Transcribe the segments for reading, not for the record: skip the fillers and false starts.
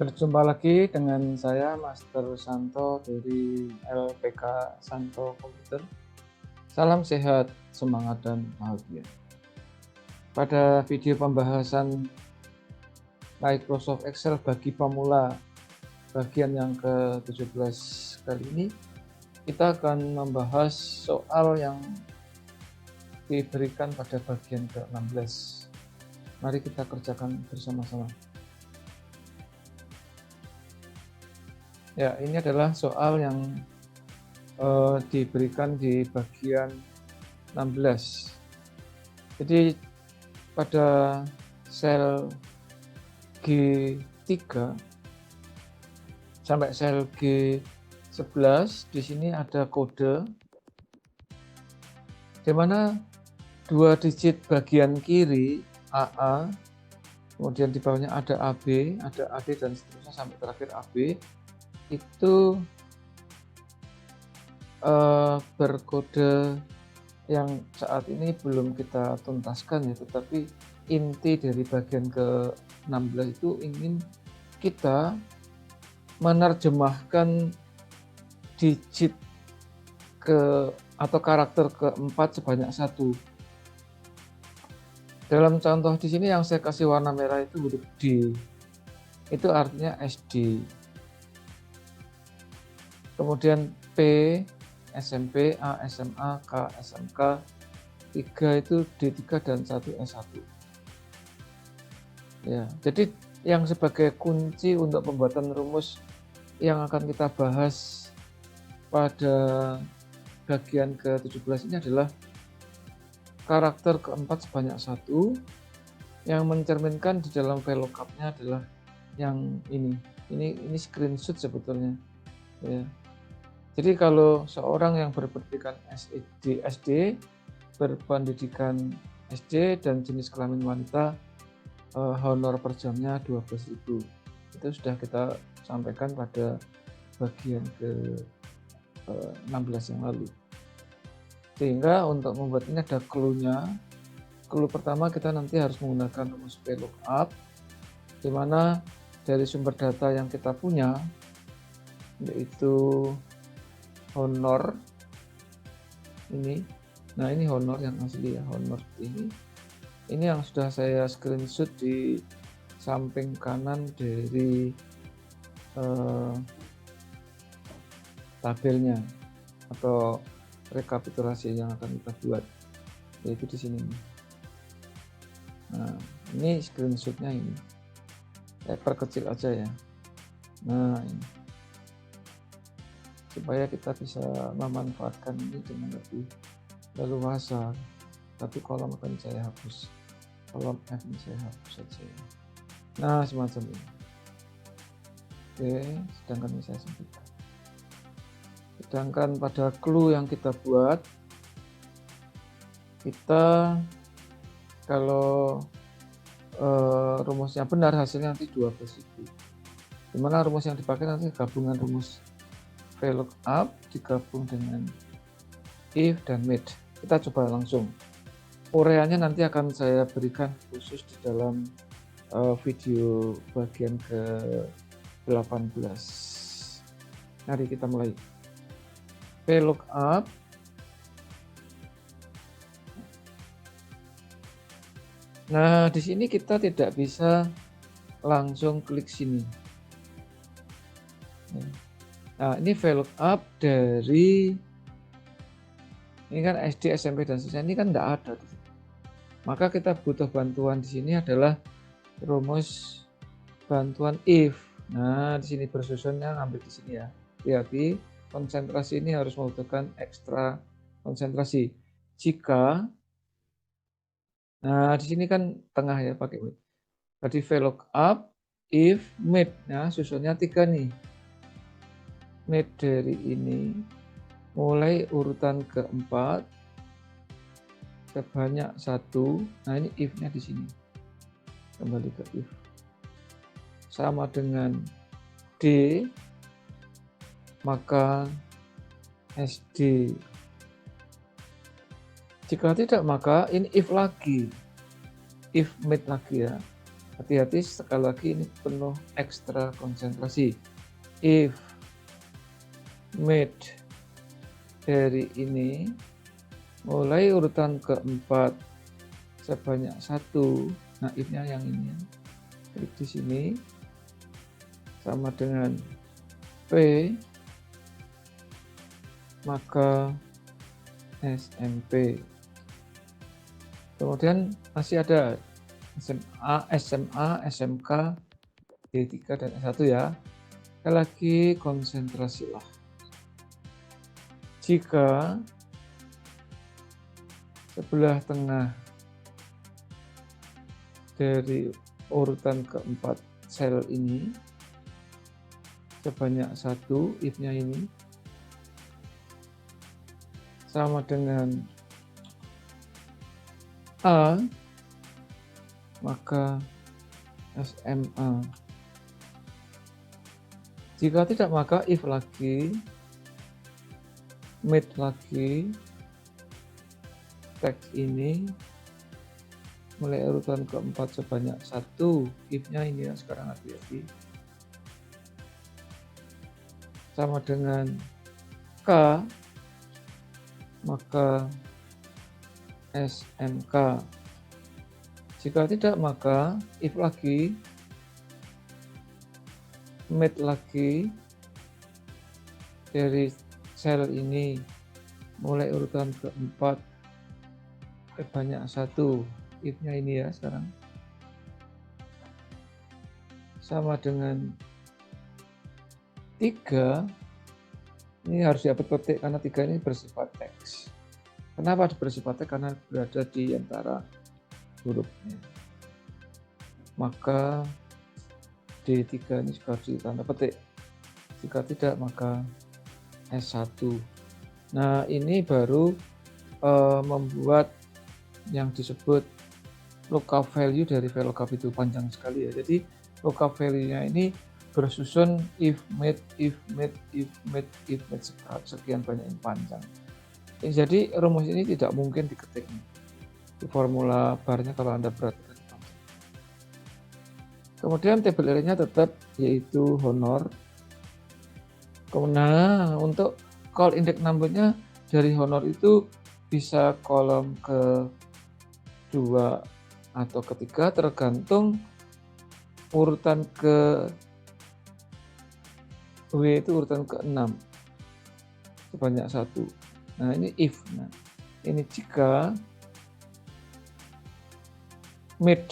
Berjumpa lagi dengan saya Master Santo dari LPK Santo Komputer. Salam sehat, semangat dan bahagia. Pada video pembahasan Microsoft Excel bagi pemula bagian yang ke-17 kali ini, kita akan membahas soal yang diberikan pada bagian ke-16. Mari kita kerjakan bersama-sama. Ya, ini adalah soal yang diberikan di bagian 16. Jadi pada sel G3 sampai sel G11 di sini ada kode di mana 2 digit bagian kiri AA, kemudian di bawahnya ada AB, ada AD dan seterusnya sampai terakhir AB itu berkode yang saat ini belum kita tuntaskan ya, tetapi inti dari bagian ke-16 itu ingin kita menerjemahkan digit atau karakter keempat sebanyak 1. Dalam contoh di sini yang saya kasih warna merah itu huruf D, itu artinya SD. Kemudian P, SMP, A, SMA, K, SMK, 3 itu D3 dan 1 S1. Ya, jadi yang sebagai kunci untuk pembuatan rumus yang akan kita bahas pada bagian ke-17 ini adalah karakter keempat sebanyak 1 yang mencerminkan di dalam VLOOKUP-nya adalah yang ini. Ini screenshot sebetulnya. Ya. Jadi kalau seorang yang berpendidikan SD, berpendidikan SD dan jenis kelamin wanita, honor per jamnya 12.000. Itu sudah kita sampaikan pada bagian ke-16 yang lalu. Sehingga untuk membuat ini ada clue-nya. Clue pertama kita nanti harus menggunakan rumus VLOOKUP, di mana dari sumber data yang kita punya yaitu honor ini. Nah, ini honor yang asli ya, honor ini. Ini yang sudah saya screenshot di samping kanan dari tabelnya atau rekapitulasi yang akan kita buat, yaitu di sini. Nah, ini screenshotnya ini. Saya perkecil aja ya. Nah, ini. Supaya kita bisa memanfaatkan ini dengan lebih leluasa. Tapi kolom akan saya hapus, kolom F ini saya hapus saja. Nah, semacam ini. Oke, sedangkan ini saya sempitkan. Sedangkan pada clue yang kita buat, kita kalau rumusnya benar hasilnya nanti 12.000. Dimana rumus yang dipakai nanti gabungan rumus VLOOKUP digabung dengan if dan mid. Kita coba langsung. Ureannya nanti akan saya berikan khusus di dalam video bagian ke-18. Mari kita mulai. VLOOKUP Nah, di sini kita tidak bisa langsung klik sini. Nah, ini VLOOKUP dari ini kan SD, SMP dan seterusnya, ini kan tidak ada. Maka kita butuh bantuan di sini adalah rumus bantuan if. Nah, di sini bersusunnya ngambil di sini ya. Hati-hati, konsentrasi ini harus membutuhkan ekstra konsentrasi. Jika nah, di sini kan tengah ya pakai with. Jadi VLOOKUP if mid. Nah, susunnya 3 nih. Mid dari ini mulai urutan keempat sebanyak 1. Nah, ini if-nya di sini. Kembali ke if. Sama dengan D, maka SD. Jika tidak, maka ini if lagi. If mid lagi ya. Hati-hati, sekali lagi ini penuh ekstra konsentrasi. If mid dari ini mulai urutan keempat sebanyak 1, nah if-nya yang ini ya. Klik di sini sama dengan P, maka SMP. Kemudian masih ada SMA, SMA, SMK, D3 dan S1 ya. Sekali lagi konsentrasilah. Jika sebelah tengah dari urutan keempat sel ini sebanyak 1, if-nya ini sama dengan A, maka SMA. Jika tidak, maka if lagi, mid lagi, teks ini mulai urutan keempat sebanyak 1, if-nya ini ya, sekarang hati-hati. Sama dengan K, maka SMK. Jika tidak, maka if lagi, mid lagi dari sel ini mulai urutan keempat sebanyak 1, if-nya ini ya sekarang sama dengan 3. Ini harus diapit petik karena 3 ini bersifat teks. Kenapa bersifat teks? Karena berada di antara hurufnya. Maka D3 ini juga harus ditanda petik. Jika tidak, maka S1. Nah, ini baru membuat yang disebut lookup value dari VLOOKUP itu panjang sekali ya. Jadi lookup value-nya ini bersusun if mid, if mid, if mid, if mid, sekian banyak yang panjang. Jadi rumus ini tidak mungkin diketik di formula barnya kalau Anda perhatikan. Kemudian tabel array-nya tetap yaitu honor. Nah, untuk call index number-nya dari honor itu bisa kolom ke-2 atau ketiga tergantung urutan ke W itu urutan ke-6 sebanyak 1. Nah, ini if. Nah, ini jika mid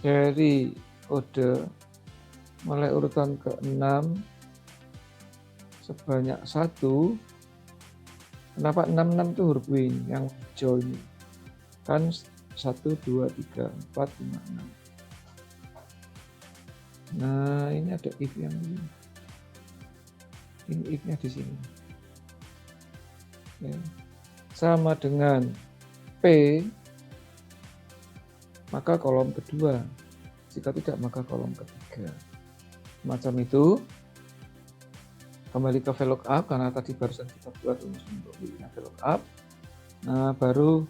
dari kode mulai urutan ke-6 sebanyak 1. Kenapa 66 itu huruf W ini, yang hijau ini? Kan 1, 2, 3, 4, 5, 6. Nah, ini ada if yang ini. Ini if-nya di sini. Ya. Sama dengan P, maka kolom kedua. Jika tidak, maka kolom ketiga. Macam itu. Kembali ke VLOOKUP, karena tadi barusan kita buat rumus untuk VLOOKUP. Nah, baru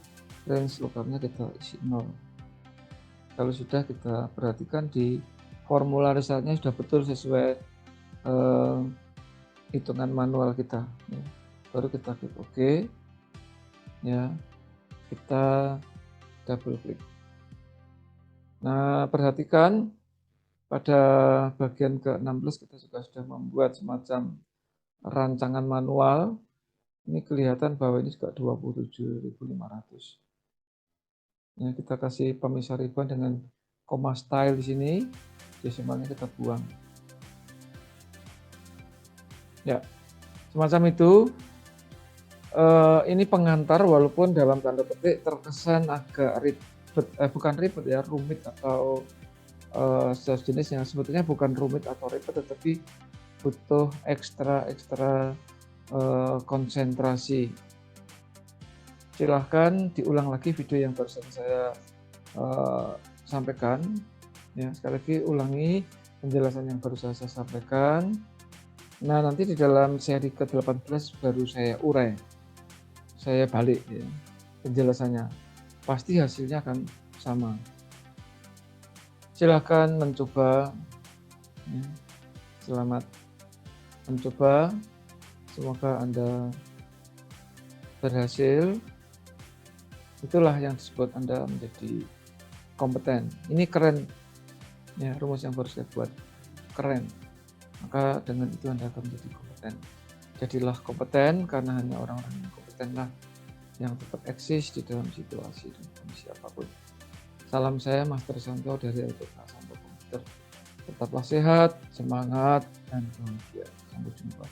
range lookup-nya kita isi 0. Kalau sudah, kita perhatikan di formula result-nya sudah betul sesuai hitungan manual kita. Ya. Baru kita klik OK. Ya, kita double klik. Nah, perhatikan pada bagian ke-16 kita juga sudah membuat semacam rancangan manual. Ini kelihatan bahwa ini juga 27.500. Ya, kita kasih pemisah ribbon dengan koma style di sini. Desimalnya kita buang. Ya, semacam itu. Ini pengantar walaupun dalam tanda petik terkesan agak ribet, bukan ribet ya, rumit atau sejenis yang sebetulnya bukan rumit atau ribet, tetapi butuh ekstra konsentrasi. Silahkan diulang lagi video yang barusan saya sampaikan. Ya, sekali lagi ulangi penjelasan yang baru saya sampaikan. Nah, nanti di dalam seri ke-18 baru saya urai. Saya balik ya penjelasannya. pasti hasilnya akan sama. Silahkan mencoba, ya. Selamat mencoba, semoga Anda berhasil. Itulah yang disebut Anda menjadi kompeten. Ini keren, ya, rumus yang baru saya buat, keren. Maka dengan itu Anda akan menjadi kompeten. Jadilah kompeten, karena hanya orang-orang yang kompetenlah yang tetap eksis di dalam situasi dan kondisi apapun. Salam saya Master Santo dari LPK Santo Komputer. Tetaplah sehat, semangat, dan bahagia. Sampai jumpa.